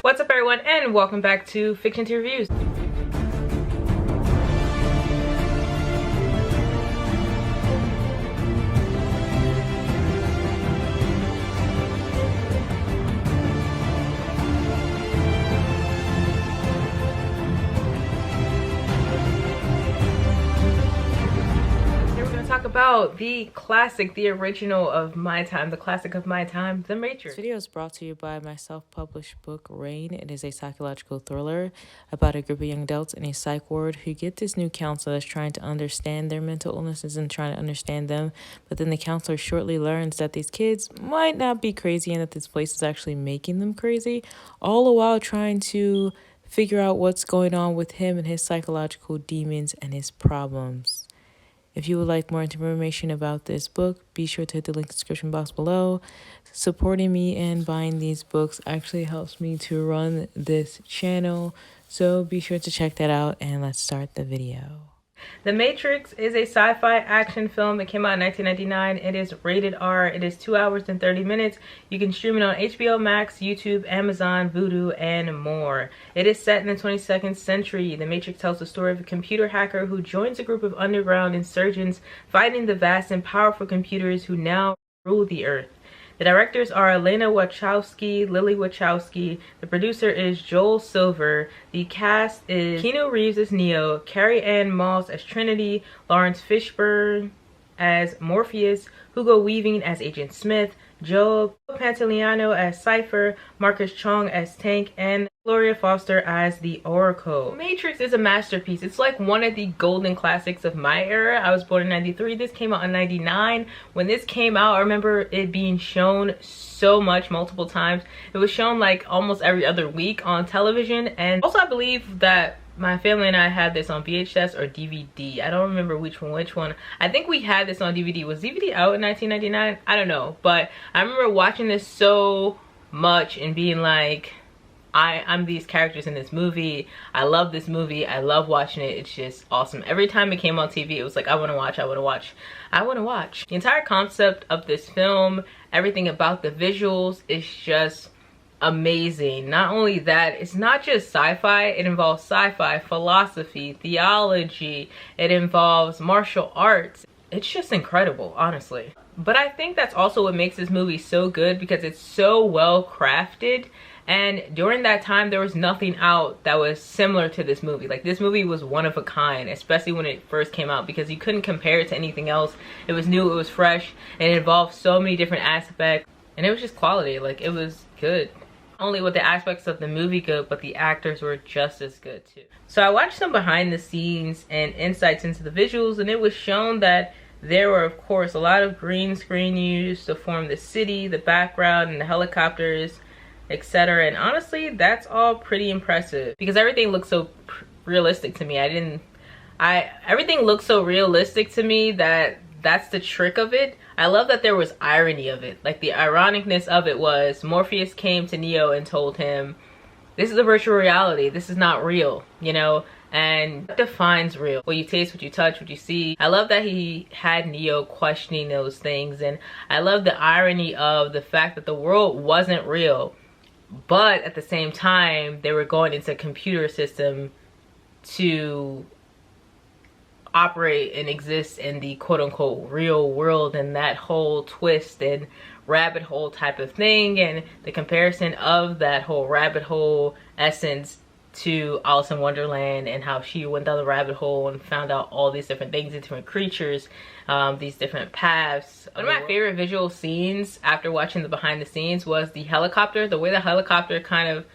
What's up everyone, and welcome back to Fiction to Reviews. Talk about the classic, the original of my time, the classic of my time, The Matrix. This video is brought to you by my self-published book, Rain. It is a psychological thriller about a group of young adults in a psych ward who get this new counselor that's trying to understand their mental illnesses and trying to understand them. But then the counselor shortly learns that these kids might not be crazy and that this place is actually making them crazy, all the while trying to figure out what's going on with him and his psychological demons and his problems. If you would like more information about this book, be sure to hit the link in the description box below. Supporting me and buying these books actually helps me to run this channel, so be sure to check that out, and let's start the video. The Matrix is a sci-fi action film that came out in 1999. It is rated R. It is 2 hours and 30 minutes. You can stream it on HBO Max, YouTube, Amazon, Vudu, and more. It is set in the 22nd century. The Matrix tells the story of a computer hacker who joins a group of underground insurgents fighting the vast and powerful computers who now rule the earth. The directors are Lana Wachowski, Lilly Wachowski. The producer is Joel Silver. The cast is Keanu Reeves as Neo, Carrie-Anne Moss as Trinity, Laurence Fishburne as Morpheus, Hugo Weaving as Agent Smith, Joe Pantoliano as Cypher, Marcus Chong as Tank, and Gloria Foster as the Oracle. Matrix is a masterpiece. It's like one of the golden classics of my era. I was born in 93. This came out in 99. When this came out, I remember it being shown so much, multiple times. It was shown like almost every other week on television. And also I believe that my family and I had this on VHS or DVD. I don't remember which one. I think we had this on DVD. Was DVD out in 1999? I don't know. But I remember watching this so much and being like, I'm these characters in this movie. I love this movie. I love watching it. It's just awesome. Every time it came on TV, it was like, I want to watch, I want to watch, I want to watch. The entire concept of this film, everything about the visuals is just amazing. Not only that, it's not just sci-fi. It involves sci-fi, philosophy, theology. It involves martial arts. It's just incredible, honestly. But I think that's also what makes this movie so good, because it's so well crafted. And during that time, there was nothing out that was similar to this movie. Like, this movie was one of a kind, especially when it first came out, because you couldn't compare it to anything else. It was new, it was fresh, and it involved so many different aspects. And it was just quality. Like, it was good. Not only with the aspects of the movie good, but the actors were just as good too. So I watched some behind the scenes and insights into the visuals, and it was shown that there were, of course, a lot of green screen used to form the city, the background, and the helicopters, etc. And honestly, that's all pretty impressive, because everything looks so realistic to me. Everything looks so realistic to me that that's the trick of it. I love that there was irony of it. Like, the ironicness of it was Morpheus came to Neo and told him, this is a virtual reality, this is not real, you know? And what defines real? What you taste, what you touch, what you see. I love that he had Neo questioning those things, and I love the irony of the fact that the world wasn't real, but at the same time they were going into a computer system to operate and exist in the quote-unquote real world, and that whole twist and rabbit hole type of thing, and the comparison of that whole rabbit hole essence to Alice in Wonderland, and how she went down the rabbit hole and found out all these different things, these different creatures, these different paths. One of my favorite visual scenes after watching the behind the scenes was the helicopter. The way the helicopter kind of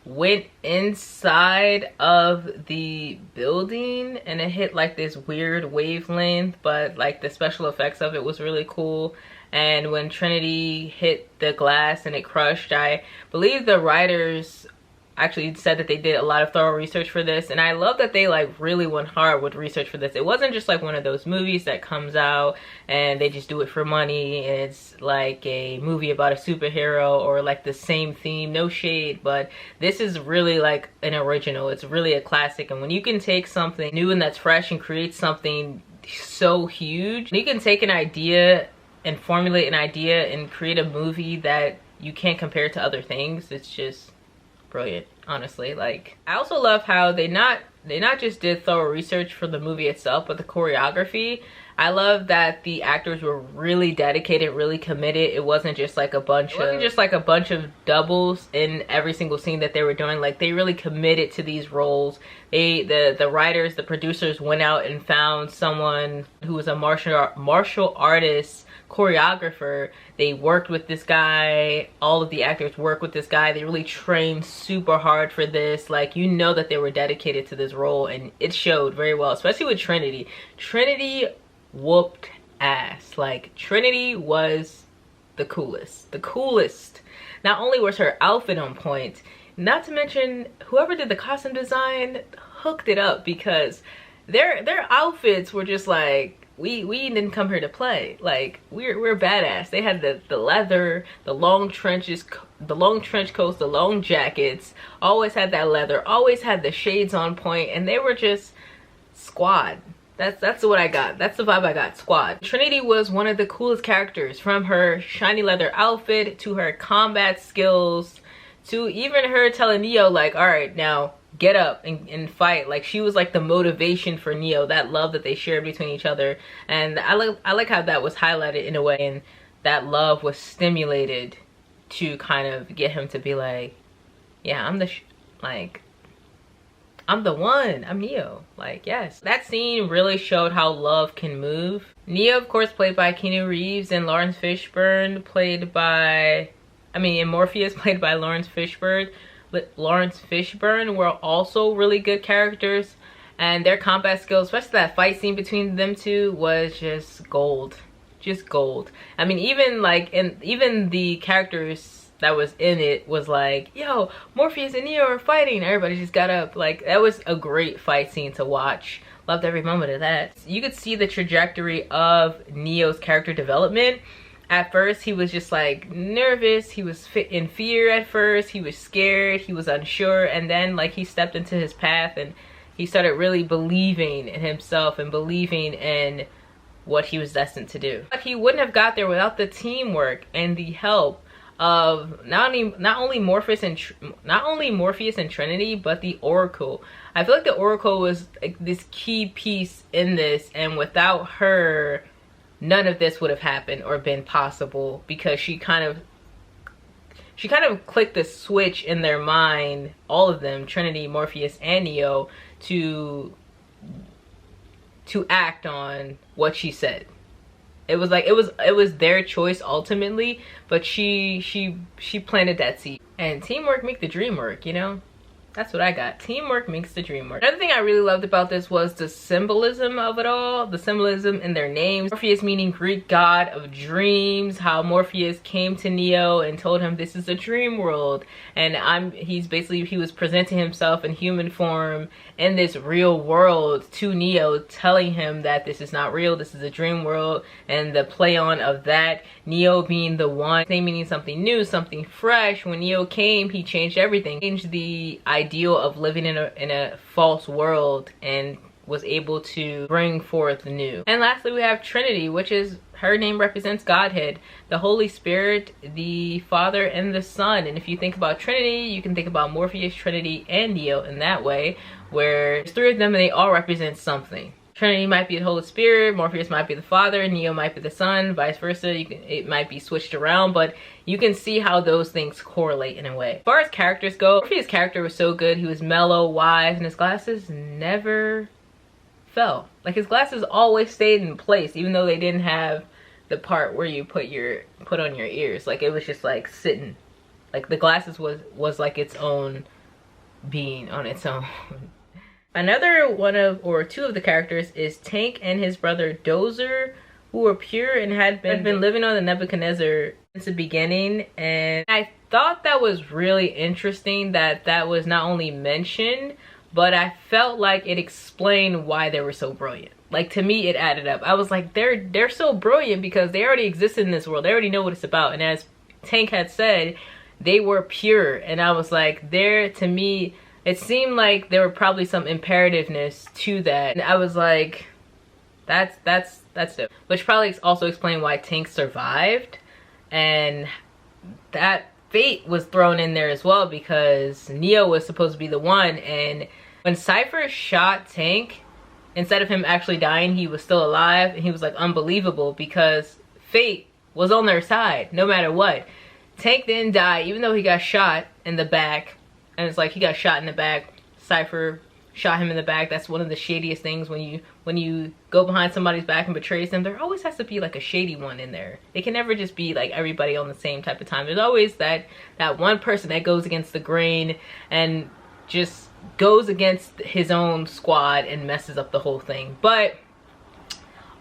went inside of the building and it hit like this weird wavelength, but like the special effects of it was really cool. And when Trinity hit the glass and it crushed, I believe the writers actually said that they did a lot of thorough research for this, and I love that they like really went hard with research for this. It wasn't just like one of those movies that comes out and they just do it for money, and it's like a movie about a superhero or like the same theme. No shade, but this is really like an original. It's really a classic. And when you can take something new and that's fresh and create something so huge, you can take an idea and formulate an idea and create a movie that you can't compare to other things. It's just brilliant, honestly. Like, I also love how they not just did thorough research for the movie itself, but the choreography. I love that the actors were really dedicated, really committed. It wasn't just like a bunch of doubles in every single scene that they were doing. Like, they really committed to these roles. The writers, the producers went out and found someone who was a martial artist choreographer. They worked with this guy. All of the actors worked with this guy. They really trained super hard for this. Like, you know that they were dedicated to this role, and it showed very well, especially with Trinity. Trinity whooped ass. Like, Trinity was the coolest. Not only was her outfit on point, not to mention whoever did the costume design hooked it up, because their outfits were just like, we didn't come here to play. Like, we're badass. They had the leather, the long trenches, the long trench coats, the long jackets, always had that leather, always had the shades on point, and they were just squad. That's what I got. That's the vibe I got. Squad. Trinity was one of the coolest characters, from her shiny leather outfit to her combat skills to even her telling Neo, like, all right, now get up and fight. Like, she was like the motivation for Neo, that love that they shared between each other. And I like how that was highlighted in a way, and that love was stimulated to kind of get him to be like, yeah, I'm the one. I'm Neo. Like, yes. That scene really showed how love can move. Neo, of course, played by Keanu Reeves, and Laurence Fishburne, and Morpheus, played by Laurence Fishburne. Laurence Fishburne were also really good characters, and their combat skills, especially that fight scene between them two, was just gold. Just gold. I mean, even the characters that was in it was like, yo, Morpheus and Neo are fighting. Everybody just got up. Like, that was a great fight scene to watch. Loved every moment of that. You could see the trajectory of Neo's character development. At first, he was just like nervous. He was in fear at first. He was scared. He was unsure. And then, like, he stepped into his path and he started really believing in himself and believing in what he was destined to do. But he wouldn't have got there without the teamwork and the help of not only Morpheus and Trinity, but the Oracle. I feel like the Oracle was like this key piece in this, and without her, none of this would have happened or been possible, because she kind of clicked the switch in their mind, all of them, Trinity, Morpheus, and Neo, to act on what she said. It was like, it was their choice ultimately, but she planted that seed. And teamwork make the dream work, you know? That's what I got. Teamwork makes the dream work. Another thing I really loved about this was the symbolism of it all. The symbolism in their names. Morpheus meaning Greek god of dreams. How Morpheus came to Neo and told him this is a dream world. And he was presenting himself in human form in this real world to Neo, telling him that this is not real, this is a dream world. And the play on of that, Neo being the one, they meaning something new, something fresh. When Neo came, he changed everything. Changed the ideal of living in a false world and was able to bring forth the new. And lastly, we have Trinity, which is, her name represents Godhead, the Holy Spirit, the Father, and the Son. And if you think about Trinity, you can think about Morpheus, Trinity, and Neo in that way, where there's three of them and they all represent something. Trinity might be the Holy Spirit, Morpheus might be the Father, Neo might be the Son, vice versa. It might be switched around, but you can see how those things correlate in a way. As far as characters go, Morpheus' character was so good. He was mellow, wise, and his glasses never fell. Like, his glasses always stayed in place, even though they didn't have the part where you put on your ears. Like, it was just like sitting. Like, the glasses was like its own being on its own. Another two of the characters is Tank and his brother Dozer, who were pure and had been living on the Nebuchadnezzar since the beginning. And I thought that was really interesting that was not only mentioned, but I felt like it explained why they were so brilliant. Like, to me, it added up. I was like, they're so brilliant because they already exist in this world. They already know what it's about. And as Tank had said, they were pure. And I was like, to me, it seemed like there were probably some imperativeness to that. And I was like, that's dope. Which probably also explained why Tank survived. And that fate was thrown in there as well, because Neo was supposed to be the one, and when Cypher shot Tank, instead of him actually dying, he was still alive, and he was like unbelievable because fate was on their side no matter what. Tank didn't die even though he got shot in the back, and it's like he got shot in the back. Cypher shot him in the back. That's one of the shadiest things when you go behind somebody's back and betrays them. There always has to be like a shady one in there. It can never just be like everybody on the same type of time. There's always that one person that goes against the grain and just goes against his own squad and messes up the whole thing. But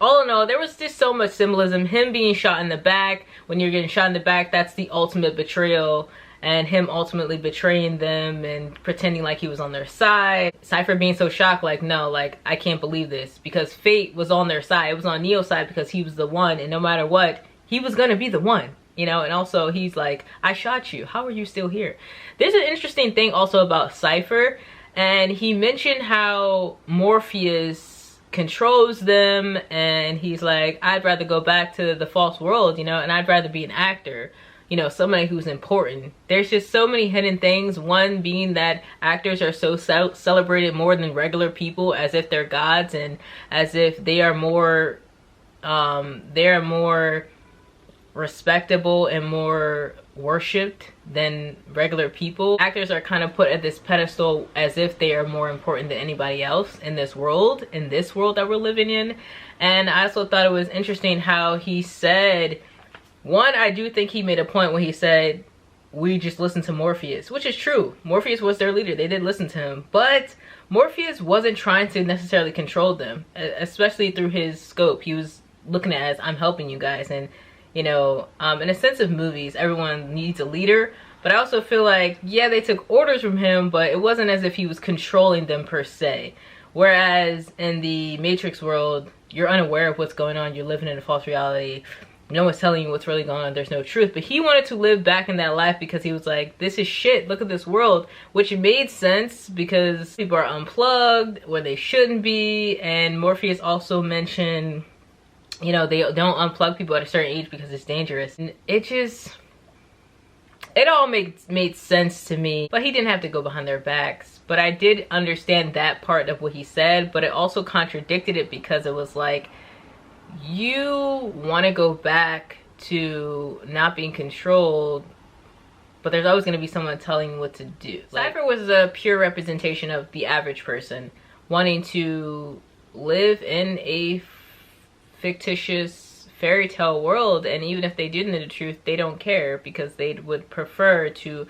all in all, there was just so much symbolism. Him being shot in the back, when you're getting shot in the back, that's the ultimate betrayal. And him ultimately betraying them and pretending like he was on their side. Cypher being so shocked, like, no, like, I can't believe this. Because fate was on their side. It was on Neo's side because he was the one. And no matter what, he was gonna be the one. You know, and also he's like, I shot you. How are you still here? There's an interesting thing also about Cypher. And he mentioned how Morpheus controls them. And he's like, I'd rather go back to the false world, you know, and I'd rather be an actor. You know, somebody who's important. There's just so many hidden things. One being that actors are so celebrated more than regular people, as if they're gods, and as if they are more respectable and more worshipped than regular people. Actors are kind of put at this pedestal as if they are more important than anybody else in this world that we're living in. And I also thought it was interesting how he said, one, I do think he made a point when he said, we just listened to Morpheus, which is true. Morpheus was their leader. They did listen to him. But Morpheus wasn't trying to necessarily control them, especially through his scope. He was looking at it as, I'm helping you guys. And, you know, in a sense of movies, everyone needs a leader. But I also feel like, yeah, they took orders from him, but it wasn't as if he was controlling them per se. Whereas in the Matrix world, you're unaware of what's going on. You're living in a false reality. No one's telling you what's really going on. There's no truth. But he wanted to live back in that life because he was like, this is shit. Look at this world. Which made sense because people are unplugged where they shouldn't be. And Morpheus also mentioned, you know, they don't unplug people at a certain age because it's dangerous. And it all made sense to me. But he didn't have to go behind their backs. But I did understand that part of what he said. But it also contradicted it because it was like, you want to go back to not being controlled, but there's always going to be someone telling you what to do. Cypher was a pure representation of the average person wanting to live in a fictitious fairy tale world, and even if they did know the truth, they don't care because they would prefer to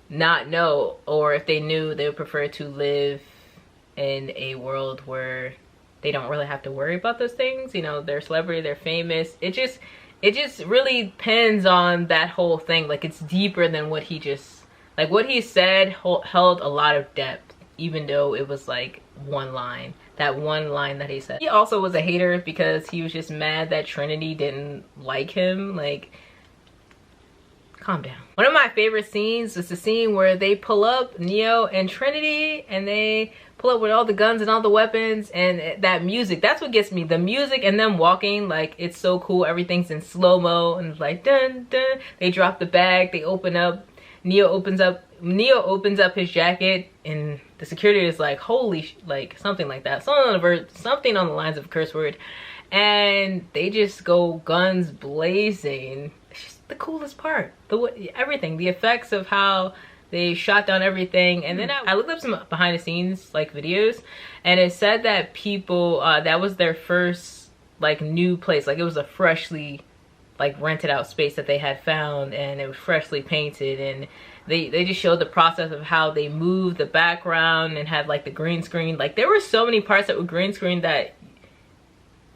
not know, or if they knew, they would prefer to live in a world where they don't really have to worry about those things. You know, they're a celebrity, they're famous. It just really depends on that whole thing. Like, it's deeper than what he just, like, what he said held a lot of depth, even though it was like one line. That one line that he said. He also was a hater because he was just mad that Trinity didn't like him. Like, calm down. One of my favorite scenes is the scene where they pull up, Neo and Trinity, and they pull up with all the guns and all the weapons, and that music, that's what gets me. The music and them walking, like, it's so cool. Everything's in slow-mo, and it's like, dun, dun. They drop the bag, they open up, Neo opens up his jacket, and the security is like, holy, like, something like that. Something on the lines of a curse word. And they just go guns blazing. It's just the coolest part. Everything, the effects of how they shot down everything. And then I looked up some behind the scenes like videos, and it said that people that was their first like new place. Like, it was a freshly like rented out space that they had found, and it was freshly painted, and they just showed the process of how they moved the background and had like the green screen. Like, there were so many parts that were green screen that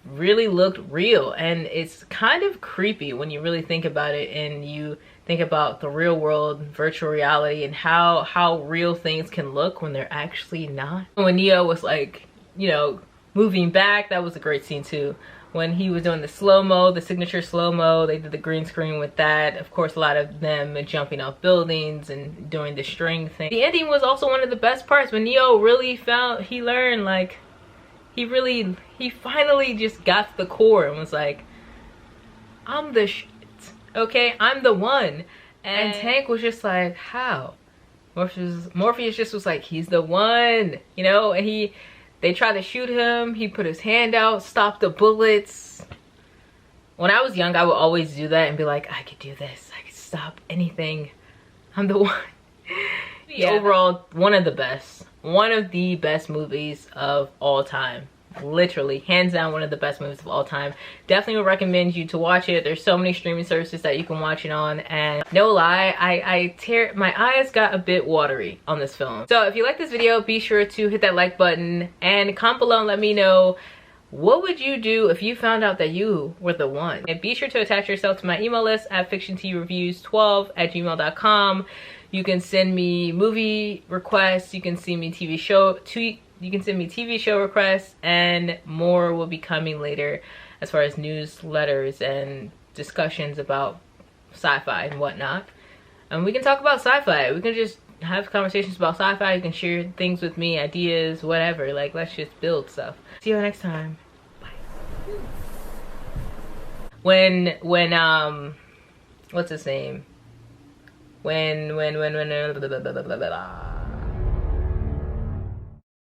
really looked real, and it's kind of creepy when you really think about it and you think about the real world, virtual reality, and how real things can look when they're actually not. When Neo was like, you know, moving back, that was a great scene too. When he was doing the slow-mo, the signature slow-mo, they did the green screen with that. Of course, a lot of them jumping off buildings and doing the string thing. The ending was also one of the best parts when Neo really he learned, like, he finally just got the core and was like, I'm the shit, okay? I'm the one. And Tank was just like, how? Morpheus just was like, he's the one, you know? And they tried to shoot him. He put his hand out, stopped the bullets. When I was young, I would always do that and be like, I could do this. I could stop anything. I'm the one. Yeah. Overall, one of the best movies of all time. Literally, hands down, one of the best movies of all time. Definitely would recommend you to watch it. There's so many streaming services that you can watch it on, and no lie, my eyes got a bit watery on this film. So if you like this video, be sure to hit that like button and comment below and let me know, what would you do if you found out that you were the one? And be sure to attach yourself to my email list at fictionteareviews12@gmail.com. You can send me movie requests, you can send me TV show requests, and more will be coming later as far as newsletters and discussions about sci-fi and whatnot. And we can talk about sci-fi. We can just have conversations about sci-fi. You can share things with me, ideas, whatever. Like, let's just build stuff. See you next time. Bye. When what's his name? When